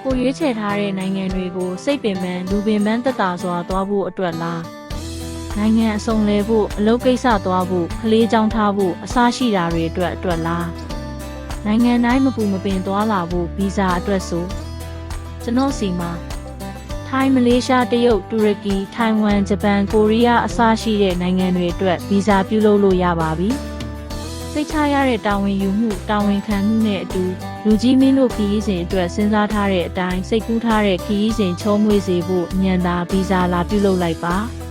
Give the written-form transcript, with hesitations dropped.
ကိုရွေးချယ်ထားတဲ့နိုင်ငံတွေကိုစိတ်ပင်ပန်းလူပင်ပန်းသက်သာစွာသွားဖို့အတွက်လားနိုင်ငံအစုံလဲဖို့အလုပ်ကိစ္စသွားဖို့ကလေးကြောင်းထားဖို့အစရှိတာတွေအတွက်လားနိုင်ငံတိုင်းမပူမပင်သွားလာဖို့ဗီဇာအတွက်ဆိုကျွန်တော်စီမှာထိုင်းမလေးရှားတရုတ်တူရကီထိုင်ဝမ်ဂျပန်ကိုရီးယားအစရှိတဲ့နိုင်ငံတွေအတွက်ဗီဇာပြုလုပ်လို့ရပါပြီစိတ်ချရတဲ့တာဝန်ယူမှုတာဝန်ခံမှုနဲ့အတူလူကြီးမင်းတို့ခရီးစဉ်အတွက်စဉ်းစားထားတဲ့အတိုင်းစိတ်ကူးထားတဲ့ခရီးစဉ်ချုံးမွေးစေဖို့ညံသာဗီဇာလာပြုလုပ်လိုက်ပါ